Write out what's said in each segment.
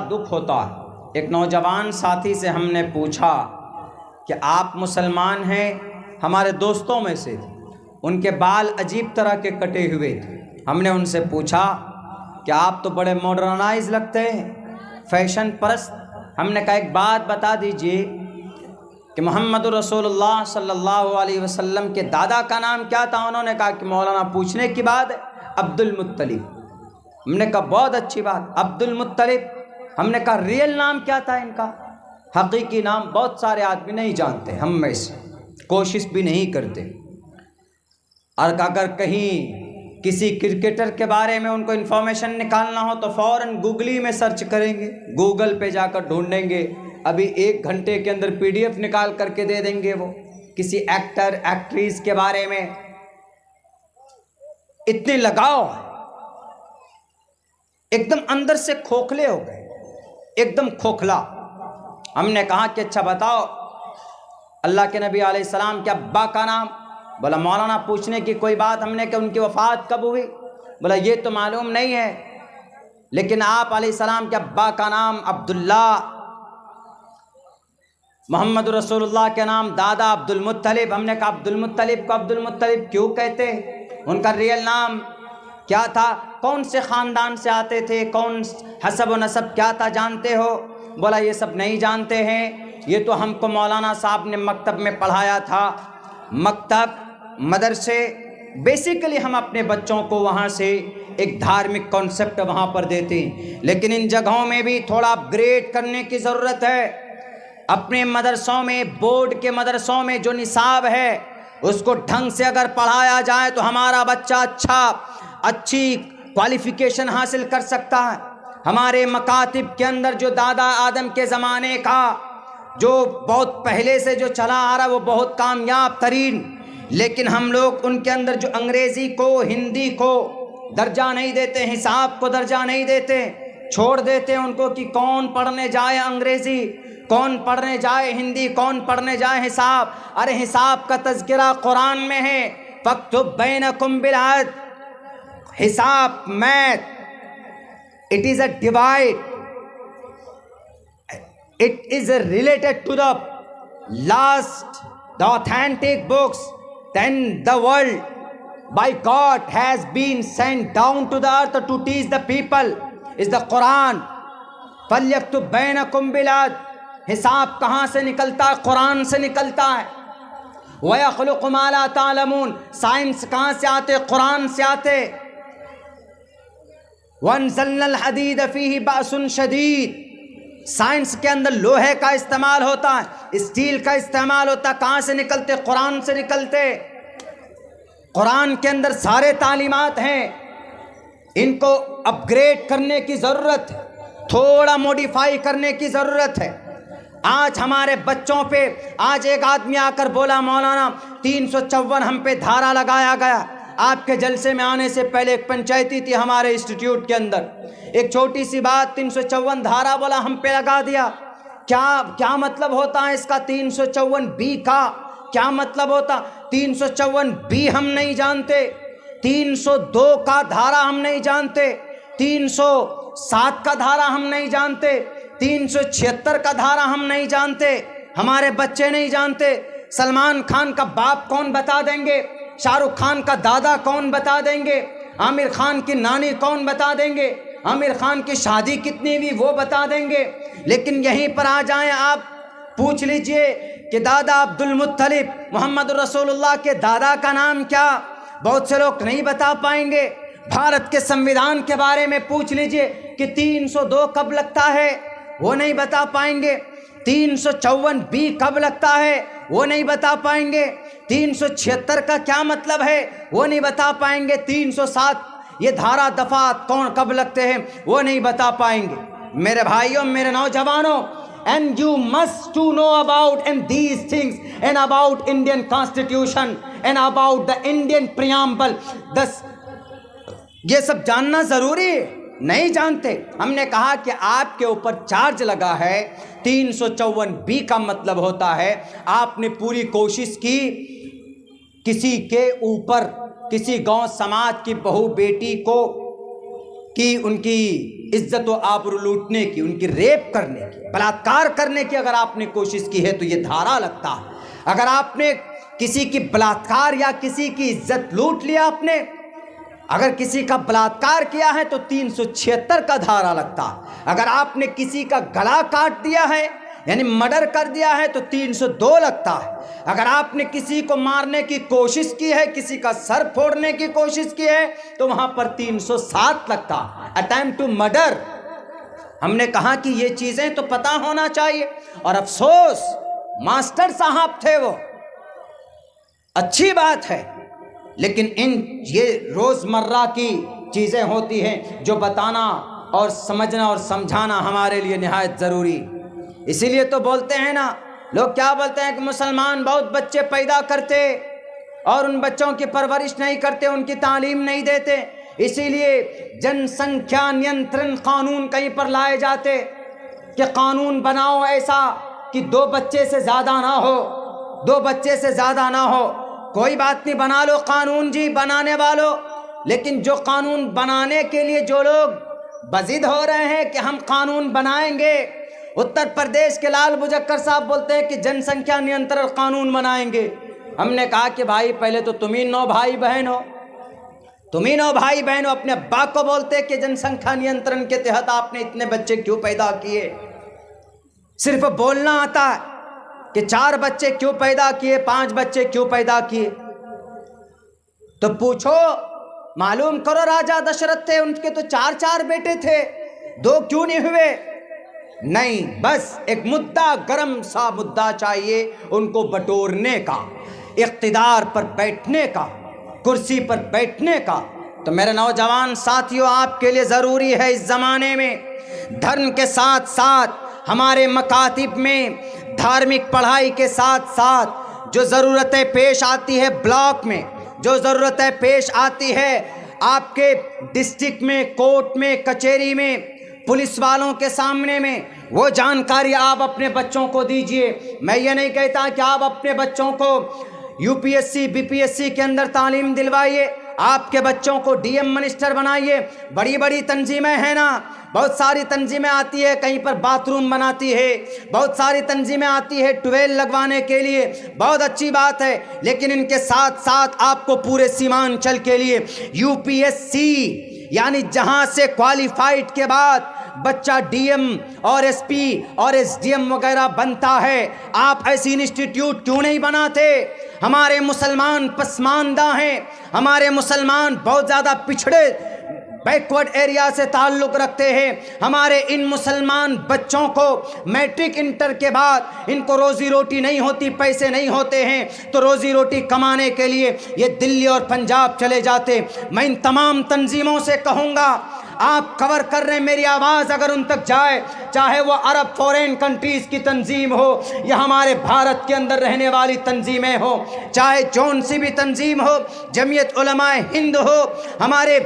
दुख होता है। एक नौजवान साथी से हमने पूछा कि आप मुसलमान हैं? हमारे दोस्तों में से थे, उनके बाल अजीब तरह के कटे हुए थे। हमने उनसे पूछा कि आप तो बड़े मॉडर्नाइज लगते हैं, फैशन परस्त। हमने कहा एक बात बता दीजिए कि मोहम्मद रसूलुल्लाह सल्लल्लाहु अलैहि वसल्लम के दादा का नाम क्या था? उन्होंने कहा कि मौलाना पूछने की बात है, अब्दुल मुत्तलिब। हमने कहा बहुत अच्छी बात, अब्दुल मुत्तलिब। हमने कहा रियल नाम क्या था इनका? हकीकी नाम बहुत सारे आदमी नहीं जानते, हम में से कोशिश भी नहीं करते। और अगर कहीं किसी क्रिकेटर के बारे में उनको इन्फॉर्मेशन निकालना हो तो फ़ौरन गूगली में सर्च करेंगे, गूगल पे जाकर ढूंढेंगे, अभी 1 घंटे के अंदर PDF निकाल करके दे देंगे। वो किसी एक्टर एक्ट्रेस के बारे में इतने लगाव है, एकदम अंदर से खोखले हो गए, एकदम खोखला। हमने कहा कि अच्छा बताओ अल्लाह के नबी अलैहिस्सलाम के अब्बा का नाम? बोला मौलाना पूछने की कोई बात। हमने कहा उनकी वफ़ात कब हुई? बोला ये तो मालूम नहीं है, लेकिन आप अलैहिस्सलाम के अब्बा का नाम अब्दुल्ला, मोहम्मद रसूलुल्लाह के नाम दादा अब्दुल मुत्तलिब। हमने कहा अब्दुल मुत्तलिब को अब्दुल मुत्तलिब क्यों कहते हैं? उनका रियल नाम क्या था? कौन से ख़ानदान से आते थे? कौन हसब व नसब क्या था, जानते हो? बोला ये सब नहीं जानते हैं, ये तो हमको मौलाना साहब ने मकतब में पढ़ाया था। मकतब, मदरसे, बेसिकली हम अपने बच्चों को वहाँ से एक धार्मिक कॉन्सेप्ट वहाँ पर देते हैं, लेकिन इन जगहों में भी थोड़ा अपग्रेड करने की ज़रूरत है। अपने मदरसों में, बोर्ड के मदरसों में जो निसाब है उसको ढंग से अगर पढ़ाया जाए तो हमारा बच्चा अच्छी क्वालिफ़िकेशन हासिल कर सकता है। हमारे मकातिब के अंदर जो दादा आदम के ज़माने का जो बहुत पहले से जो चला आ रहा वो बहुत कामयाब तरीन, लेकिन हम लोग उनके अंदर जो अंग्रेज़ी को, हिंदी को दर्जा नहीं देते, हिसाब को दर्जा नहीं देते, छोड़ देते उनको कि कौन पढ़ने जाए अंग्रेज़ी, कौन पढ़ने जाए हिंदी, कौन पढ़ने जाए हिसाब। अरे हिसाब का तज़किरा कुरान में है, फक्तुब बैनकुम बिल अदल। हिसाब, math, it is a divide, it is related to the last, the authentic books. Then the world by God has been sent down to the earth to teach the people is the Quran. फल्यक्तुब बैनकुम बिल अदल। हिसाब कहाँ से निकलता है? कुरान से निकलता है। वयख़्लुक़ु मा ला तालमून। साइंस कहाँ से आते? कुरान से आते। वअन्ज़लनल हदीद फ़ीही बअसुन शदीद। साइंस के अंदर लोहे का इस्तेमाल होता है, स्टील का इस्तेमाल होता है। कहाँ से निकलते? कुरान से निकलते। कुरान के अंदर सारे तालीमात हैं, इनको अपग्रेड करने की ज़रूरत है, थोड़ा मॉडिफाई करने की ज़रूरत है। आज हमारे बच्चों पे, आज एक आदमी आकर बोला मौलाना 354 हम पे धारा लगाया गया। आपके जलसे में आने से पहले एक पंचायती थी हमारे इंस्टीट्यूट के अंदर, एक छोटी सी बात 354 धारा बोला हम पे लगा दिया। क्या मतलब होता है इसका? 354B का क्या मतलब होता? 354B हम नहीं जानते, 302 का धारा हम नहीं जानते, 307 का धारा हम नहीं जानते, 376 का धारा हम नहीं जानते, हमारे बच्चे नहीं जानते। सलमान खान का बाप कौन बता देंगे? शाहरुख खान का दादा कौन बता देंगे? आमिर खान की नानी कौन बता देंगे? आमिर खान की शादी कितनी हुई वो बता देंगे। लेकिन यहीं पर आ जाएं आप, पूछ लीजिए कि दादा अब्दुल मुत्तलिब, मोहम्मद रसूलुल्लाह के दादा का नाम क्या? बहुत से लोग नहीं बता पाएंगे। भारत के संविधान के बारे में पूछ लीजिए कि 302 कब लगता है, वो नहीं बता पाएंगे। 354B कब लगता है, वो नहीं बता पाएंगे। 376 का क्या मतलब है, वो नहीं बता पाएंगे। 307 ये धारा दफात कौन कब लगते हैं, वो नहीं बता पाएंगे। मेरे भाइयों, मेरे नौजवानों, and you must to know about and these things and about Indian Constitution and about the Indian preamble. ये सब जानना ज़रूरी है, नहीं जानते। हमने कहा कि आपके ऊपर चार्ज लगा है, 354B का मतलब होता है आपने पूरी कोशिश की किसी के ऊपर, किसी गांव समाज की बहू बेटी को कि उनकी इज्जत व आबरू लूटने की, उनकी रेप करने की, बलात्कार करने की अगर आपने कोशिश की है तो ये धारा लगता है। अगर आपने किसी की बलात्कार या किसी की इज्जत लूट लिया, आपने अगर किसी का बलात्कार किया है तो 376 का धारा लगता है। अगर आपने किसी का गला काट दिया है यानी मर्डर कर दिया है तो 302 लगता है। अगर आपने किसी को मारने की कोशिश की है, किसी का सर फोड़ने की कोशिश की है तो वहां पर 307 लगता है, अटेम्प्ट टू मर्डर। हमने कहा कि ये चीजें तो पता होना चाहिए। और अफसोस मास्टर साहब थे वो, अच्छी बात है, लेकिन ये रोजमर्रा की चीजें होती हैं जो बताना और समझना और समझाना हमारे लिए निहायत जरूरी। इसीलिए तो बोलते हैं ना, लोग क्या बोलते हैं कि मुसलमान बहुत बच्चे पैदा करते और उन बच्चों की परवरिश नहीं करते, उनकी तालीम नहीं देते। इसीलिए जनसंख्या नियंत्रण कानून कहीं पर लाए जाते कि कानून बनाओ ऐसा कि 2 बच्चे से ज़्यादा ना हो, 2 बच्चे से ज़्यादा ना हो। कोई बात नहीं, बना लो कानून जी, बनाने वालों। लेकिन जो कानून बनाने के लिए जो लोग बजिद हो रहे हैं कि हम कानून बनाएंगे, उत्तर प्रदेश के लाल बुजक्कर साहब बोलते हैं कि जनसंख्या नियंत्रण कानून बनाएंगे। हमने कहा कि भाई पहले तो तुम ही 9 भाई बहन हो, तुम ही 9 भाई बहन हो। अपने अब्बा को बोलते हैं कि जनसंख्या नियंत्रण के तहत आपने इतने बच्चे क्यों पैदा किए? सिर्फ बोलना आता है कि 4 बच्चे क्यों पैदा किए, 5 बच्चे क्यों पैदा किए। तो पूछो, मालूम करो, राजा दशरथ थे, उनके तो 4 बेटे थे, 2 क्यों नहीं हुए? नहीं, बस एक मुद्दा, गरम सा मुद्दा चाहिए उनको बटोरने का, इख्तिदार पर बैठने का, कुर्सी पर बैठने का। तो मेरे नौजवान साथियों, आपके लिए ज़रूरी है इस ज़माने में धर्म के साथ साथ हमारे मकातिब में धार्मिक पढ़ाई के साथ साथ जो ज़रूरतें पेश आती है ब्लॉक में, जो ज़रूरतें पेश आती है आपके डिस्ट्रिक्ट में, कोर्ट में, कचहरी में, पुलिस वालों के सामने में, वो जानकारी आप अपने बच्चों को दीजिए। मैं ये नहीं कहता कि आप अपने बच्चों को यूपीएससी बीपीएससी के अंदर तालीम दिलवाइए, आपके बच्चों को डीएम मिनिस्टर बनाइए। बड़ी बड़ी तंजीमें हैं ना, बहुत सारी तंजीमें आती है, कहीं पर बाथरूम बनाती है, बहुत सारी तंजीमें आती है ट्यूबवेल लगवाने के लिए, बहुत अच्छी बात है। लेकिन इनके साथ साथ आपको पूरे सीमांचल के लिए यूपीएससी यानी जहां से क्वालिफाइड के बाद बच्चा डीएम और एसपी और एसडीएम वगैरह बनता है, आप ऐसी इंस्टीट्यूट क्यों नहीं बनाते? हमारे मुसलमान पसमानदा हैं, हमारे मुसलमान बहुत ज़्यादा पिछड़े बैकवर्ड एरिया से ताल्लुक़ रखते हैं। हमारे इन मुसलमान बच्चों को मैट्रिक इंटर के बाद इनको रोज़ी रोटी नहीं होती, पैसे नहीं होते हैं, तो रोज़ी रोटी कमाने के लिए ये दिल्ली और पंजाब चले जाते। मैं इन तमाम तंजीमों से कहूँगा, आप कवर कर रहे हैं, मेरी आवाज़ अगर उन तक जाए, चाहे वो अरब फॉरेन कंट्रीज़ की तंजीम हो या हमारे भारत के अंदर रहने वाली तंजीमें हो, चाहे जौन सी भी तंजीम हो, जमीयत उलमाए हिंद हो, हमारे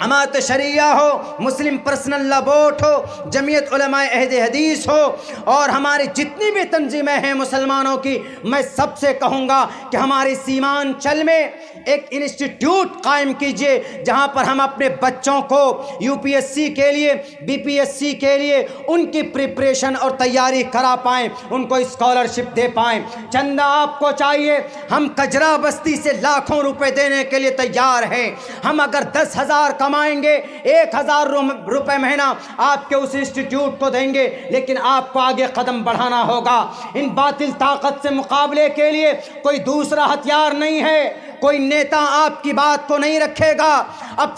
जमात शरिया हो, मुस्लिम पर्सनल लॉ बोर्ड हो, जमीयत उलमाए अहद हदीस हो, और हमारी जितनी भी तंजीमें हैं मुसलमानों की, मैं सबसे कहूँगा कि हमारे सीमांचल में एक इंस्टीट्यूट कायम कीजिए जहाँ पर हम अपने बच्चों को यूपीएससी के लिए, बीपीएससी के लिए उनकी प्रिपरेशन और तैयारी करा पाएँ, उनको स्कॉलरशिप दे पाएँ। चंदा आपको चाहिए, हम कजरा बस्ती से लाखों रुपए देने के लिए तैयार हैं। हम अगर 10,000 कमाएंगे, 1,000 रुपए महीना आपके उस इंस्टीट्यूट को देंगे, लेकिन आपको आगे कदम बढ़ाना होगा। इन बातिल ताकत से मुकाबले के लिए कोई दूसरा हथियार नहीं है, कोई नेता आपकी बात को नहीं रखेगा। अब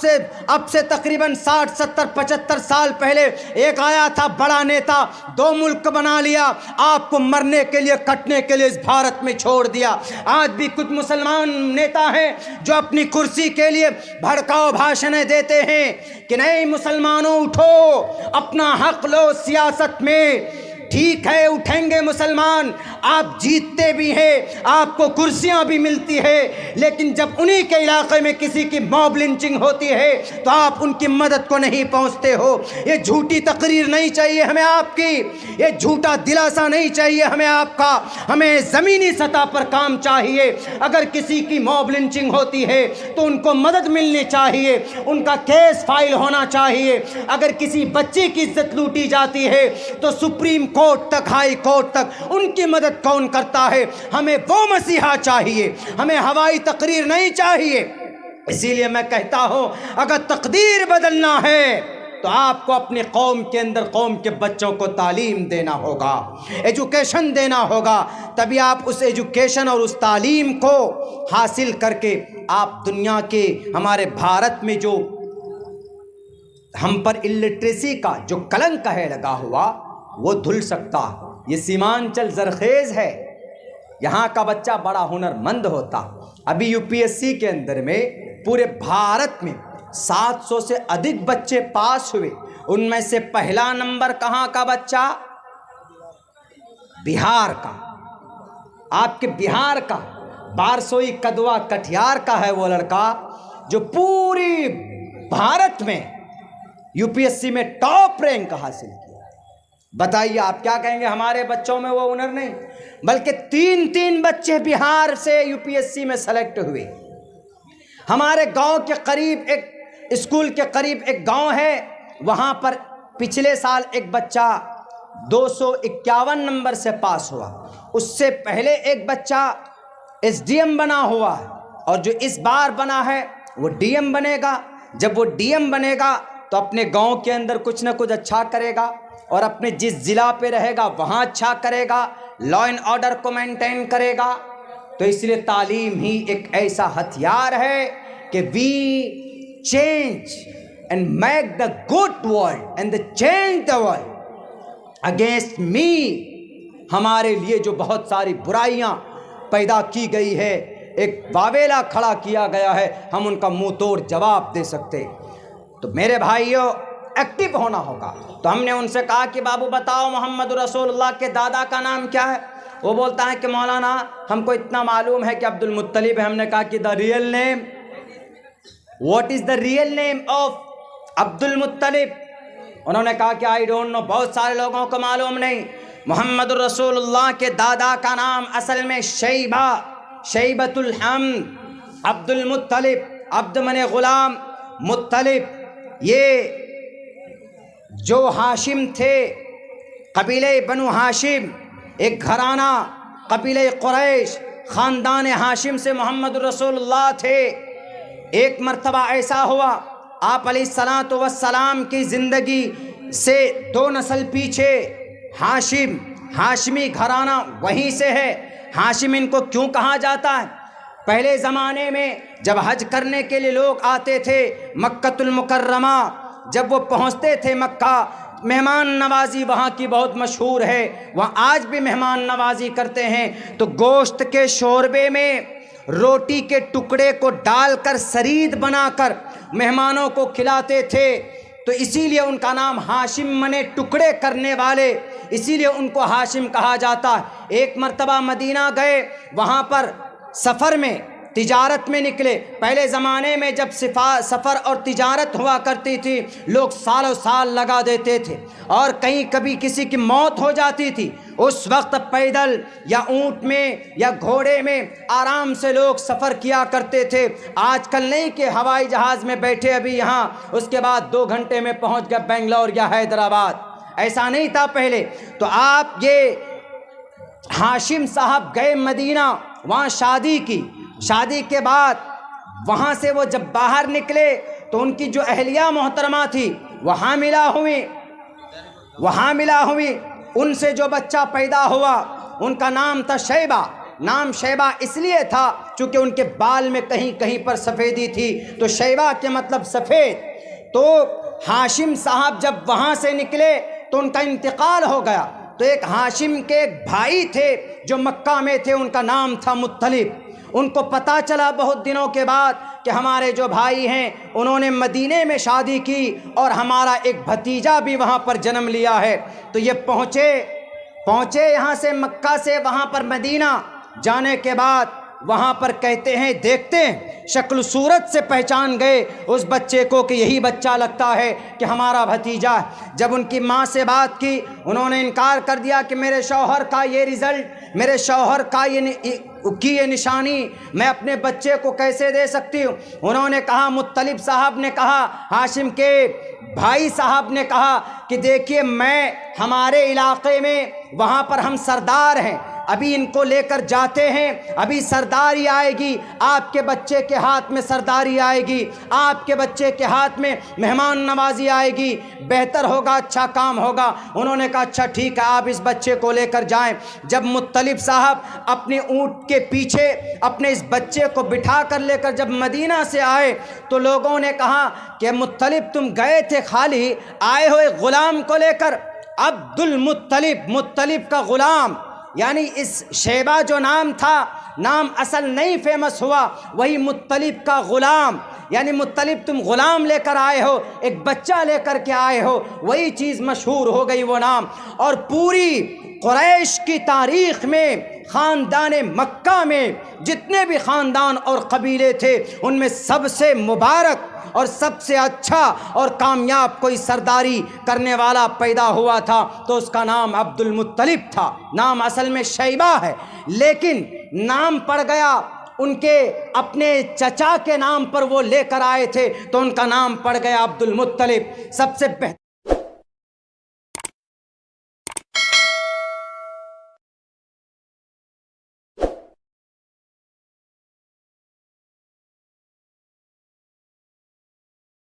से तकरीबन 60, 70, 75 साल पहले एक आया था बड़ा नेता, 2 मुल्क बना लिया, आपको मरने के लिए, कटने के लिए इस भारत में छोड़ दिया। आज भी कुछ मुसलमान नेता हैं जो अपनी कुर्सी के लिए भड़काऊ भाषणें देते हैं कि नहीं मुसलमानों उठो, अपना हक लो सियासत में। ठीक है, उठेंगे मुसलमान, आप जीतते भी हैं, आपको कुर्सियां भी मिलती है, लेकिन जब उन्हीं के इलाके में किसी की मॉब लिंचिंग होती है तो आप उनकी मदद को नहीं पहुंचते हो। ये झूठी तकरीर नहीं चाहिए हमें आपकी, ये झूठा दिलासा नहीं चाहिए हमें आपका। हमें ज़मीनी सतह पर काम चाहिए। अगर किसी की मॉब लिंचिंग होती है तो उनको मदद मिलनी चाहिए, उनका केस फाइल होना चाहिए। अगर किसी बच्चे की इज्जत लूटी जाती है तो सुप्रीम कोर्ट तक, हाई कोर्ट तक उनकी मदद कौन करता है? हमें वो मसीहा चाहिए, हमें हवाई तकरीर नहीं चाहिए। इसीलिए मैं कहता हूं, अगर तकदीर बदलना है तो आपको अपने कौम के अंदर कौम के बच्चों को तालीम देना होगा, एजुकेशन देना होगा। तभी आप उस एजुकेशन और उस तालीम को हासिल करके आप दुनिया के, हमारे भारत में जो हम पर इलिटरेसी का जो कलंक है लगा हुआ, वो धुल सकता। ये सीमांचल जरखेज़ है, यहाँ का बच्चा बड़ा हुनरमंद होता। अभी यूपीएससी के अंदर में पूरे भारत में 700 से अधिक बच्चे पास हुए, उनमें से पहला नंबर कहाँ का बच्चा? बिहार का। आपके बिहार का बारसोई कदवा कटिहार का है वो लड़का जो पूरी भारत में यूपीएससी में टॉप रैंक हासिल किया। बताइए आप क्या कहेंगे? हमारे बच्चों में वो हुनर नहीं, बल्कि 3-3 बच्चे बिहार से यूपीएससी में सेलेक्ट हुए। हमारे गांव के करीब एक स्कूल के करीब एक गांव है, वहां पर पिछले साल एक बच्चा 251 नंबर से पास हुआ। उससे पहले एक बच्चा एसडीएम बना हुआ है, और जो इस बार बना है वो डीएम बनेगा। जब वो डीएम बनेगा तो अपने गांव के अंदर कुछ ना कुछ अच्छा करेगा, और अपने जिस ज़िला पे रहेगा वहाँ अच्छा करेगा, लॉ एंड ऑर्डर को मेंटेन करेगा। तो इसलिए तालीम ही एक ऐसा हथियार है कि we change and make the good world and the change the world against me. हमारे लिए जो बहुत सारी बुराइयाँ पैदा की गई है, एक वावेला खड़ा किया गया है, हम उनका मुंह तोड़ जवाब दे सकते। तो मेरे भाइयों, एक्टिव होना होगा। तो हमने उनसे कहा कि बाबू बताओ मोहम्मद रसूलुल्लाह के दादा का नाम क्या है? वो बोलता है कि मौलाना हमको इतना मालूम है कि अब्दुल मुत्तलिब है। हमने कहा कि the real name, what is the real name of Abdul मुत्तलिब? उन्होंने कहा कि आई डोंट नो, बहुत सारे लोगों को मालूम नहीं। मोहम्मद रसूलुल्लाह के दादा का नाम असल में शैबा, शैबतुल हम्द, अब्दुल मुत्तलिब, अब्द मने गुलाम, मुत्तलिब। ये जो हाशिम थे, कबीले बनु हाशिम, एक घराना कबीले कुरैश, ख़ानदान हाशिम से मोहम्मद रसूलुल्लाह थे। एक मर्तबा ऐसा हुआ, आप अलैहिस्सलातु वस्सलाम की ज़िंदगी से 2 नस्ल पीछे हाशिम, हाशमी घराना वहीं से है। हाशिम इनको क्यों कहा जाता है? पहले ज़माने में जब हज करने के लिए लोग आते थे मक्कतुल मुकर्रमा, जब वो पहुँचते थे मक्का, मेहमान नवाजी वहाँ की बहुत मशहूर है, वहाँ आज भी मेहमान नवाजी करते हैं। तो गोश्त के शोरबे में रोटी के टुकड़े को डालकर सरीद बनाकर मेहमानों को खिलाते थे। तो इसीलिए उनका नाम हाशिम मने टुकड़े करने वाले, इसीलिए उनको हाशिम कहा जाता है। एक मर्तबा मदीना गए, वहाँ पर सफ़र में तिजारत में निकले। पहले ज़माने में जब सफ़र और तिजारत हुआ करती थी, लोग सालों साल लगा देते थे, और कहीं कभी किसी की मौत हो जाती थी, उस वक्त पैदल या ऊँट में या घोड़े में आराम से लोग सफ़र किया करते थे। आजकल नहीं कि हवाई जहाज़ में बैठे अभी यहाँ, उसके बाद 2 घंटे में पहुँच गए बेंगलोर या हैदराबाद, ऐसा नहीं था पहले। तो आप ये हाशिम साहब गए मदीना, वहाँ शादी की। शादी के बाद वहाँ से वो जब बाहर निकले तो उनकी जो अहलिया मोहतरमा थी वह हामिला हुई। उनसे जो बच्चा पैदा हुआ उनका नाम था शैबा। नाम शैबा इसलिए था चूँकि उनके बाल में कहीं कहीं पर सफ़ेदी थी, तो शैबा के मतलब सफ़ेद। तो हाशिम साहब जब वहाँ से निकले तो उनका इंतकाल हो गया। तो एक हाशिम के एक भाई थे जो मक्का में थे, उनका नाम था मुत्तलिब। उनको पता चला बहुत दिनों के बाद कि हमारे जो भाई हैं उन्होंने मदीने में शादी की और हमारा एक भतीजा भी वहाँ पर जन्म लिया है। तो ये पहुँचे पहुँचे यहाँ से मक्का से वहाँ पर मदीना जाने के बाद वहाँ पर कहते हैं, देखते हैं, शक्ल सूरत से पहचान गए उस बच्चे को कि यही बच्चा लगता है कि हमारा भतीजा है। जब उनकी माँ से बात की, उन्होंने इनकार कर दिया कि मेरे शौहर का ये रिज़ल्ट, मेरे शौहर का ये निशानी मैं अपने बच्चे को कैसे दे सकती हूँ। उन्होंने कहा, मुत्तलिब साहब ने कहा, हाशिम के भाई साहब ने कहा कि देखिए, मैं हमारे इलाके में वहाँ पर हम सरदार हैं, अभी इनको लेकर जाते हैं, अभी सरदारी आएगी, आपके बच्चे के हाथ में सरदारी आएगी, आपके बच्चे के हाथ में मेहमान नवाजी आएगी, बेहतर होगा, अच्छा काम होगा। उन्होंने कहा, अच्छा ठीक है, आप इस बच्चे को लेकर जाएं। जब मुत्तलिब साहब अपने ऊँट के पीछे अपने इस बच्चे को बिठा कर लेकर जब मदीना से आए तो लोगों ने कहा कि मुत्तलिब, तुम गए थे खाली, आए हो एक ग़ुलाम को लेकर। अब्दुल मुत्तलिब, मुत्तलिब का ग़ुलाम, यानी इस शेबा जो नाम था, नाम असल नहीं फेमस हुआ, वही मुत्तलिब का ग़ुलाम, यानी मुत्तलिब तुम ग़ुलाम लेकर आए हो, एक बच्चा लेकर के आए हो, वही चीज़ मशहूर हो गई वो नाम। और पूरी कुरैश की तारीख़ में ख़ानदान मक्का में जितने भी ख़ानदान और कबीले थे, उनमें सबसे मुबारक और सबसे अच्छा और कामयाब कोई सरदारी करने वाला पैदा हुआ था तो उसका नाम अब्दुल मुत्तलिब था। नाम असल में शैबा है, लेकिन नाम पड़ गया उनके अपने चचा के नाम पर, वो लेकर आए थे तो उनका नाम पड़ गया अब्दुल मुत्तलिब। सबसे